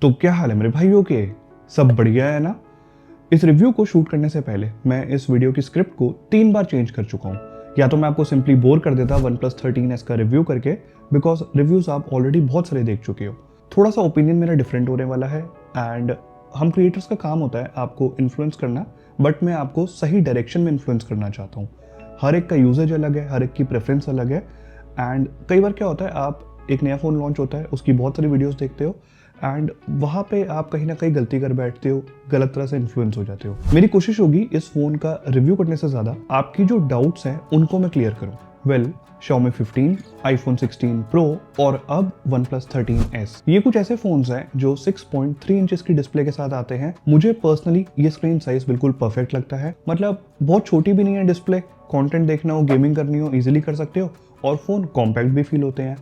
तो क्या हाल है मेरे भाइयों के, सब बढ़िया है ना। इस रिव्यू को शूट करने से पहले मैं इस वीडियो की स्क्रिप्ट को 3 बार चेंज कर चुका हूँ। या तो मैं आपको सिंपली बोर कर देता OnePlus 13s का रिव्यू करके, बिकॉज रिव्यूज आप ऑलरेडी बहुत सारे देख चुके हो। थोड़ा सा ओपिनियन मेरा डिफरेंट होने वाला है एंड हम क्रिएटर्स का काम होता है आपको इन्फ्लुएंस करना, बट मैं आपको सही डायरेक्शन में इन्फ्लुएंस करना चाहता हूँ। हर एक का यूजेज अलग है, हर एक की प्रेफरेंस अलग है एंड कई बार क्या होता है, आप एक नया फ़ोन लॉन्च होता है, उसकी बहुत सारी वीडियोस देखते हो एंड वहाँ पे आप कहीं ना कहीं गलती कर बैठते हो, गलत तरह से इन्फ्लुएंस हो जाते हो। मेरी कोशिश होगी इस फ़ोन का रिव्यू करने से ज़्यादा आपकी जो डाउट्स हैं उनको मैं क्लियर करूँ। वेल, Xiaomi 15, iPhone 16 Pro और अब OnePlus 13s, ये कुछ ऐसे फोन्स हैं जो 6.3 इंचेस की डिस्प्ले के साथ आते हैं। मुझे पर्सनली ये स्क्रीन साइज बिल्कुल परफेक्ट लगता है। मतलब बहुत छोटी भी नहीं है डिस्प्ले, कंटेंट देखना हो, गेमिंग करनी हो, इजीली कर सकते हो और फ़ोन कॉम्पैक्ट भी फील होते हैं।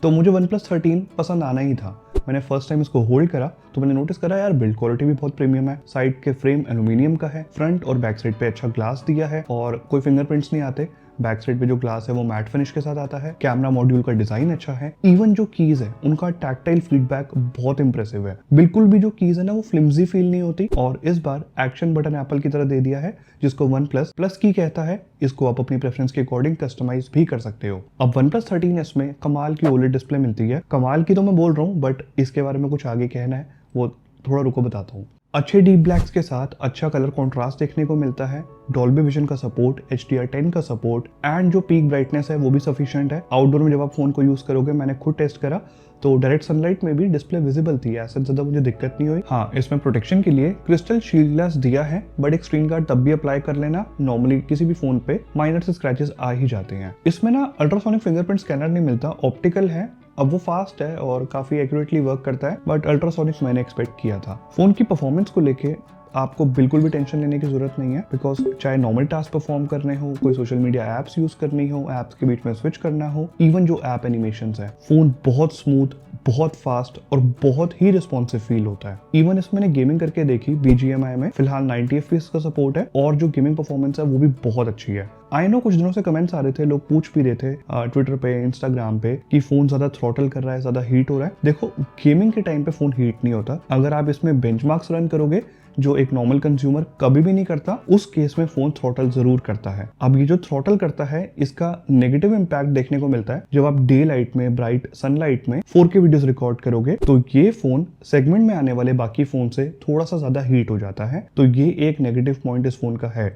तो मुझे OnePlus 13 पसंद आना ही था। मैंने फर्स्ट टाइम इसको होल्ड करा तो मैंने नोटिस करा यार बिल्ड क्वालिटी भी बहुत प्रीमियम है। साइड के फ्रेम एल्यूमिनियम का है, फ्रंट और बैक साइड पे अच्छा ग्लास दिया है और कोई फिंगरप्रिंट्स नहीं आते। बैक साइड पे जो ग्लास है वो मैट फिनिश के साथ आता है। कैमरा मॉड्यूल का डिजाइन अच्छा है। इवन जो कीज है उनका टैक्टाइल फीडबैक बहुत इंप्रेसिव है। बिल्कुल भी जो कीज है ना वो फ्लिम्जी फील नहीं होती। और इस बार एक्शन बटन एप्पल की तरह दे दिया है, जिसको OnePlus प्लस की कहता है। इसको आप अपनी प्रेफरेंस के अकॉर्डिंग कस्टमाइज भी कर सकते हो। अब OnePlus 13s में कमाल की OLED डिस्प्ले मिलती है। कमाल की तो मैं बोल रहा हूँ, बट इसके बारे में कुछ आगे कहना है, वो थोड़ा रुको बताता हूँ। अच्छे डीप ब्लैक्स के साथ अच्छा कलर कॉन्ट्रास्ट देखने को मिलता है। डॉल्बी विजन का सपोर्ट, HDR10 का सपोर्ट एंड जो पीक ब्राइटनेस है वो भी सफिशिएंट है। आउटडोर में जब आप फोन को यूज करोगे, मैंने खुद टेस्ट करा तो डायरेक्ट सनलाइट में भी डिस्प्ले विजिबल थी, ऐसे ज्यादा मुझे दिक्कत नहीं हुई। हाँ, इसमें प्रोटेक्शन के लिए क्रिस्टल शील्ड ग्लास दिया है, बट एक स्क्रीन गार्ड तब भी अप्लाई कर लेना। नॉर्मली किसी भी फोन पे माइनर से स्क्रैचेस आ ही जाते हैं। इसमें ना अल्ट्रासोनिक फिंगरप्रिंट स्कैनर नहीं मिलता, ऑप्टिकल है। अब वो फास्ट है और काफी एक्यूरेटली वर्क करता है, बट अल्ट्रासोनिक्स मैंने एक्सपेक्ट किया था। फोन की परफॉर्मेंस को लेके आपको बिल्कुल भी टेंशन लेने की जरूरत नहीं है, बिकॉज चाहे नॉर्मल टास्क परफॉर्म करने हो, कोई सोशल मीडिया एप्स यूज करनी हो, एप्स के बीच में स्विच करना हो, इवन जो ऐप एनिमेशंस है, फोन बहुत स्मूथ, बहुत फास्ट और बहुत ही रिस्पॉन्सिव फील होता है। इवन इसमें मैंने गेमिंग करके देखी BGMI में, फिलहाल 90 FPS का सपोर्ट है और जो गेमिंग परफॉर्मेंस है वो भी बहुत अच्छी है। आई नो कुछ दिनों से कमेंट्स आ रहे थे, लोग पूछ भी रहे थे ट्विटर पे, इंस्टाग्राम पे कि फोन ज्यादा थ्रॉटल कर रहा है, ज्यादा हीट हो रहा है। देखो, गेमिंग के टाइम पे फोन हीट नहीं होता। अगर आप इसमें बेंचमार्क्स रन करोगे जो एक नॉर्मल कंज्यूमर कभी भी नहीं करता, उस केस में फोन थ्रॉटल जरूर करता है। अब ये जो थ्रॉटल करता है, इसका नेगेटिव इंपैक्ट देखने को मिलता है जब आप डे लाइट में, ब्राइट सनलाइट में 4K वीडियोस रिकॉर्ड करोगे तो ये फोन सेगमेंट में आने वाले बाकी फोन से थोड़ा सा ज्यादा हीट हो जाता है। तो ये एक नेगेटिव पॉइंट इस फोन का है।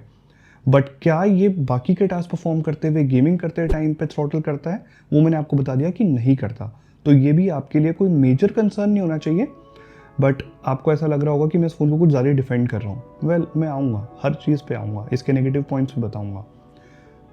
बट क्या ये बाकी के टास्क परफॉर्म करते हुए, गेमिंग करते टाइम पे थ्रॉटल करता है? वो मैंने आपको बता दिया कि नहीं करता। तो ये भी आपके लिए कोई मेजर कंसर्न नहीं होना चाहिए। बट आपको ऐसा लग रहा होगा कि मैं इस फोन को कुछ ज़्यादा डिफेंड कर रहा हूँ। वेल, मैं आऊँगा, हर चीज़ पे आऊँगा, इसके नेगेटिव पॉइंट्स भी बताऊँगा।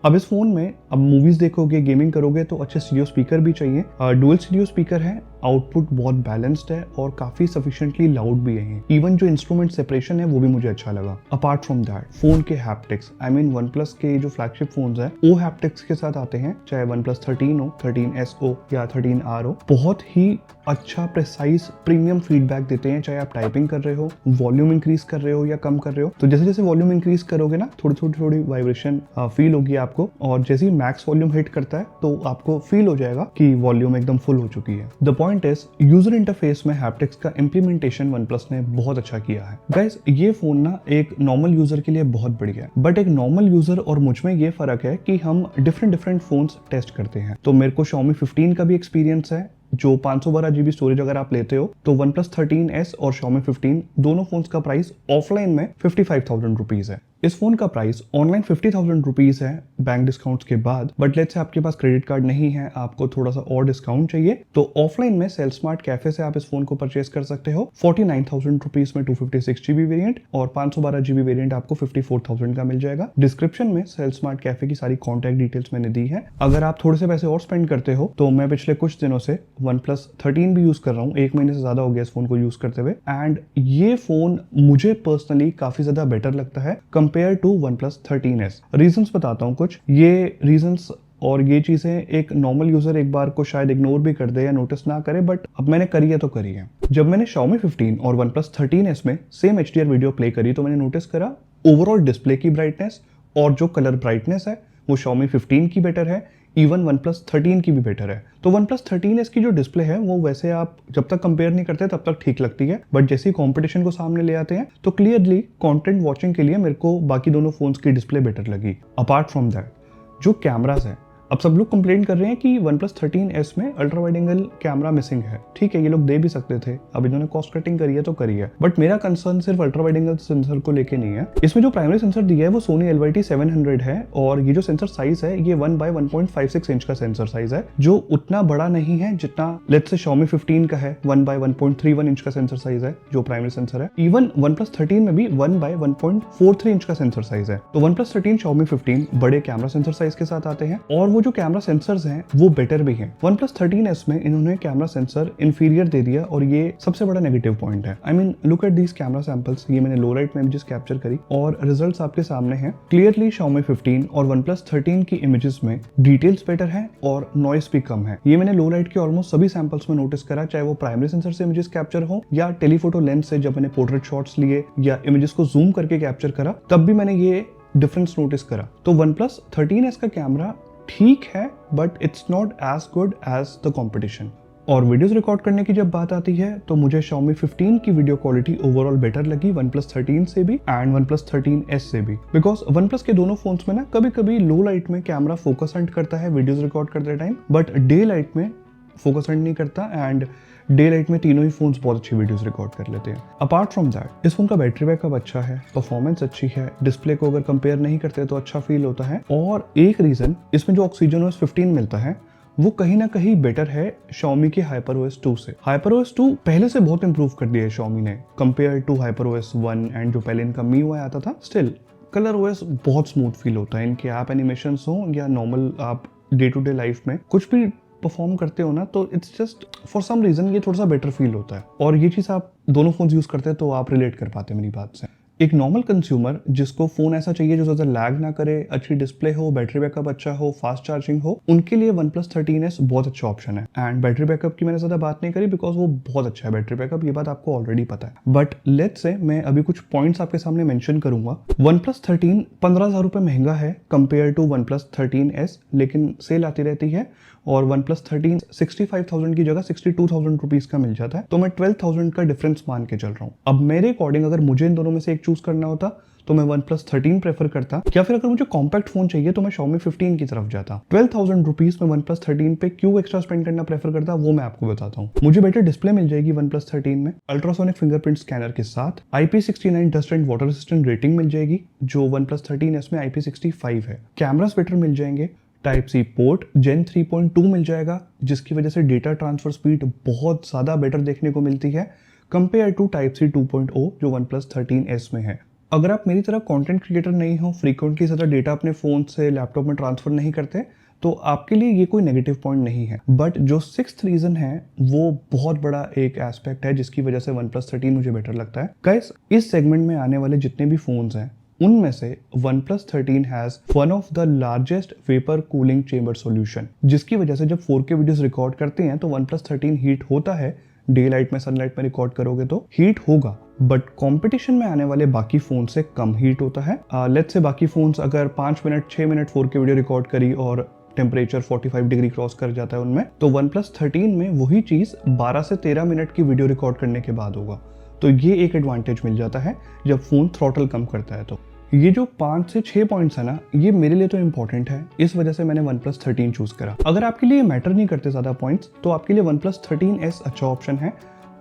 अब इस फोन में अब मूवीज देखोगे, गेमिंग करोगे तो अच्छे स्टीरियो स्पीकर भी चाहिए। डुअल स्टीरियो स्पीकर है, आउटपुट बहुत बैलेंस्ड है और काफी सफिशिएंटली लाउड भी है। इवन जो इंस्ट्रूमेंट सेपरेशन है वो भी मुझे अच्छा लगा। अपार्ट फ्रॉम दैट, फोन के हैप्टिक्स, आई मीन OnePlus के जो फ्लैगशिप फोन्स हैं वो हैप्टिक्स के साथ आते हैं, चाहे OnePlus 13 हो, 13s हो या 13R हो, बहुत ही अच्छा प्रिसाइज प्रीमियम फीडबैक देते हैं। चाहे आप टाइपिंग कर रहे हो, वॉल्यूम इंक्रीज कर रहे हो या कम कर रहे हो, तो जैसे जैसे वॉल्यूम इंक्रीज करोगे ना, थोड़ी वाइब्रेशन फील होगी आपको, और जैसे ही मैक्स वॉल्यूम हिट करता है तो आपको फील हो जाएगा कि वॉल्यूम एकदम फुल हो चुकी है। The point is, user interface में हैप्टिक्स का इंप्लीमेंटेशन OnePlus ने बहुत अच्छा किया है। गाइस, ये फोन ना एक नॉर्मल यूजर के लिए बहुत बढ़िया है, बट एक नॉर्मल यूजर और मुझ में ये फर्क है कि हम डिफरेंट फोन्स टेस्ट करते हैं। तो मेरे को Xiaomi 15 का भी एक्सपीरियंस है, जो 512 GB स्टोरेज अगर आप लेते हो तो OnePlus 13s और Xiaomi 15 दोनों फोन्स का प्राइस ऑफलाइन में 55,000 रुपीज है। इस फोन का प्राइस ऑनलाइन 50,000 रुपीज है बैंक डिस्काउंट्स के बाद। बट लेट्स से आपके पास क्रेडिट कार्ड नहीं है, आपको थोड़ा सा और डिस्काउंट चाहिए, तो ऑफलाइन में सेल स्मार्ट कैफे से आप इस फोन को परचेस कर सकते हो। 49,000 रुपीज में 256 GB वेरिएंट और 512 GB वेरिएंट आपको 54,000 का मिल जाएगा। डिस्क्रिप्शन में सेल स्मार्ट कैफे की सारी कॉन्टैक्ट डिटेल्स मैंने दी है। अगर आप थोड़े से पैसे और स्पेंड करते हो तो मैं पिछले कुछ दिनों से OnePlus 13 भी यूज कर रहा हूँ, 1 महीने से ज्यादा हो गया इस फोन को यूज करते हुए, एंड ये फोन मुझे पर्सनली काफी ज्यादा बेटर लगता है compare to OnePlus 13s। Reasons बताता हूँ कुछ। ये रीजंस और ये चीजें एक नॉर्मल यूजर एक बार को शायद इग्नोर भी कर दे या नोटिस ना करे, बट अब मैंने करी है तो करी है। जब मैंने Xiaomi 15 और OnePlus 13s में सेम HDR वीडियो प्ले करी तो मैंने नोटिस करा ओवरऑल डिस्प्ले की ब्राइटनेस और जो कलर ब्राइटनेस है वो Xiaomi 15 की बेटर है। इवन OnePlus 13 की भी बेटर है। तो OnePlus 13s की जो डिस्प्ले है वो वैसे आप जब तक कंपेयर नहीं करते तब तक ठीक लगती है, बट जैसे ही कंपटीशन को सामने ले आते हैं तो क्लियरली कंटेंट वॉचिंग के लिए मेरे को बाकी दोनों फोन्स की डिस्प्ले बेटर लगी। अपार्ट फ्रॉम दैट जो कैमरास है, अब सब लोग कंप्लेंट कर रहे हैं कि OnePlus 13s में ultra wide angle camera missing है। ठीक है, ये लोग दे भी सकते थे, अब इन्होंने कॉस्ट कटिंग करी है तो करी है, बट मेरा कंसर्न सिर्फ अल्ट्रा वाइड एंगल सेंसर को लेके नहीं है। इसमें जो प्राइमरी सेंसर दिया है वो Sony LYT 700 है, और ये जो सेंसर साइज है ये 1/1.56 इंच का सेंसर साइज है, जो उतना बड़ा नहीं है जितना लेट्स से Xiaomi 15 का है 1/1.31 इंच का सेंसर साइज है जो प्राइमरी सेंसर है। इवन OnePlus 13 में भी 1/1.43 इंच का सेंसर साइज है। तो OnePlus 13 Xiaomi 15 बड़े कैमरा सेंसर साइज के साथ आते हैं, और वो जो कैमरा सेंसर्स हैं वो बेटर भी हैं। OnePlus 13s में इन्होंने कैमरा सेंसर इंफीरियर दे दिया, और ये सबसे बड़ा नेगेटिव पॉइंट है। I mean look at these camera samples, ये मैंने लो लाइट में इमेजेस कैप्चर करी और रिजल्ट्स आपके सामने हैं। क्लियरली Xiaomi 15 और OnePlus 13 की इमेजेस में डिटेल्स बेटर है और नॉइस भी कम है। ये मैंने लो लाइट के ऑलमोस्ट सभी सैंपल्स में नोटिस करा, चाहे वो प्राइमरी सेंसर से इमेजेस कैप्चर हो या टेलीफोटो लेंस से जब मैंने पोर्ट्रेट शॉट्स लिए या इमेजेस को जूम करके कैप्चर करा, तब भी मैंने ये डिफरेंस नोटिस करा। तो OnePlus 13s का कैमरा ठीक है, but it's not as good as the competition. और वीडियोस रिकॉर्ड करने की जब बात आती है तो मुझे Xiaomi 15 की वीडियो क्वालिटी ओवरऑल बेटर लगी OnePlus 13 से भी एंड OnePlus 13s से भी, बिकॉज OnePlus के दोनों फोन्स में ना कभी कभी लो लाइट में कैमरा फोकस हंट करता है वीडियोस रिकॉर्ड करते टाइम, बट डे लाइट में फोकस हंट नहीं करता, एंड डे लाइट में तीनों ही फोन्स बहुत अच्छी वीडियोस रिकॉर्ड कर लेते हैं। अपार्ट फ्रॉम दैट इस फोन का बैटरी बैकअप अच्छा है, परफॉर्मेंस अच्छी है, डिस्प्ले को अगर कंपेयर नहीं करते तो अच्छा फील होता है, और एक रीजन इसमें जो ऑक्सीजनOS 15 मिलता है वो कहीं ना कहीं बेटर है Xiaomi के HyperOS 2 से। HyperOS 2 पहले से बहुत इंप्रूव कर दिया है Xiaomi ने कंपेयर टू HyperOS 1 एंड जो पहले इनका MIUI आता था। स्टिल ColorOS बहुत स्मूथ फील होता है, इनके ऐप एनिमेशंस हो या नॉर्मल आप डे टू डे लाइफ में कुछ भी परफॉर्म करते हो ना, तो it's just for some reason ये थोड़ा सा बेटर फील होता है, और ये चीज़ आप दोनों फोन यूज करते हैं तो आप रिलेट कर पाते हैं मेरी बात से। एक नॉर्मल कंज्यूमर जिसको फोन ऐसा चाहिए जो ज़्यादा लैग ना करे, अच्छी डिस्प्ले हो, बैटरी बैकअप अच्छा हो, फास्ट चार्जिंग हो, उनके लिए OnePlus 13s बहुत अच्छा ऑप्शन है। एंड बैटरी बैकअप की मैंने ज़्यादा बात नहीं करी बिकॉज वो बहुत अच्छा है बैटरी बैकअप, ये बात आपको ऑलरेडी पता है। बट लेट्स से मैं अभी कुछ पॉइंट्स आपके सामने मेंशन करूंगा। OnePlus 13 15,000 रुपये महंगा है कंपेयर टू OnePlus 13s, लेकिन सेल आती रहती है और OnePlus 13 65,000 की जगह 62,000 रुपीज का मिल जाता है, तो मैं 12,000 का डिफरेंस मान के चल रहा हूँ। अब मेरे अकॉर्डिंग अगर मुझे इन दोनों में से एक चूज करना होता तो मैं OnePlus 13 प्रेफर करता, या फिर अगर मुझे कॉम्पैक्ट फोन चाहिए तो मैं Xiaomi 15 की तरफ जाता। 12,000 रुपीज में OnePlus 13 पे क्यों एक्स्ट्रा स्पेंड करना प्रेफर करता वो मैं आपको बताता हूँ। मुझे बेटर डिस्प्ले मिल जाएगी OnePlus 13 में अल्ट्रासोनिक फिंगरप्रिंट स्कैनर के साथ, IP69 dust and water resistant rating मिल जाएगी जो OnePlus 13s में IP65 है। कैमरास बेटर मिल जाएंगे, Type-C पोर्ट Gen 3.2 मिल जाएगा जिसकी वजह से डेटा ट्रांसफर स्पीड बहुत ज़्यादा बेटर देखने को मिलती है कंपेयर टू Type-C 2.0 जो OnePlus 13s में है। अगर आप मेरी तरह कंटेंट क्रिएटर नहीं हो, फ्रीक्वेंटली ज़्यादा डेटा अपने फ़ोन से लैपटॉप में ट्रांसफ़र नहीं करते, तो आपके लिए ये कोई नेगेटिव पॉइंट नहीं है। बट जो सिक्स्थ रीज़न है वो बहुत बड़ा एक एस्पेक्ट है जिसकी वजह से OnePlus 13 मुझे बेटर लगता है। गाइस, इस सेगमेंट में आने वाले जितने भी फ़ोन्स हैं उनमें से OnePlus 13 has one of the largest vapour cooling chamber solution, जिसकी वजह से जब 4K वीडियोस रिकॉर्ड करते हैं तो OnePlus 13 हीट होता है। डे लाइट में, सनलाइट में रिकॉर्ड करोगे तो हीट होगा, बट कंपटीशन में आने वाले बाकी फोन से कम हीट होता है। लेट्स से बाकी फोन्स अगर 5 minute 6 minute 4K video record करी और टेम्परेचर 45 डिग्री क्रॉस कर जाता है उनमें, तो OnePlus 13 में वही चीज़ 12 से 13 मिनट की वीडियो रिकॉर्ड करने के बाद होगा। तो ये एक एडवांटेज मिल जाता है जब फोन थ्रॉटल कम करता है। तो ये जो 5 से 6 पॉइंट्स है ना, ये मेरे लिए तो इंपॉर्टेंट है, इस वजह से मैंने OnePlus 13 चूज करा। अगर आपके लिए मैटर नहीं करते ज़्यादा पॉइंट्स तो आपके लिए OnePlus 13s अच्छा ऑप्शन है।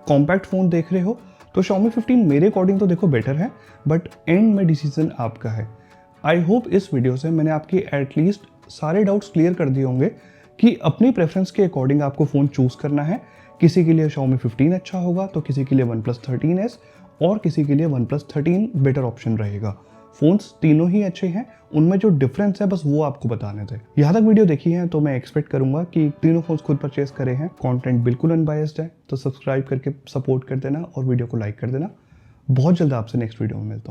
कॉम्पैक्ट फोन देख रहे हो तो Xiaomi 15 मेरे अकॉर्डिंग तो देखो बेटर है, बट एंड में डिसीजन आपका है। आई होप इस वीडियो से मैंने आपकी एटलीस्ट सारे डाउट्स क्लियर कर दिए होंगे कि अपनी प्रेफरेंस के अकॉर्डिंग आपको फ़ोन चूज करना है। किसी के लिए Xiaomi 15 अच्छा होगा तो किसी के लिए OnePlus 13s और किसी के लिए OnePlus 13 बेटर ऑप्शन रहेगा। फोन्स तीनों ही अच्छे हैं, उनमें जो डिफरेंस है बस वो आपको बताने थे। यहाँ तक वीडियो देखी है तो मैं एक्सपेक्ट करूंगा कि तीनों फोन्स खुद परचेज करे हैं। कंटेंट बिल्कुल अनबायस्ड है, तो सब्सक्राइब करके सपोर्ट कर देना और वीडियो को लाइक कर देना। बहुत जल्द आपसे नेक्स्ट वीडियो में मिलता हूँ।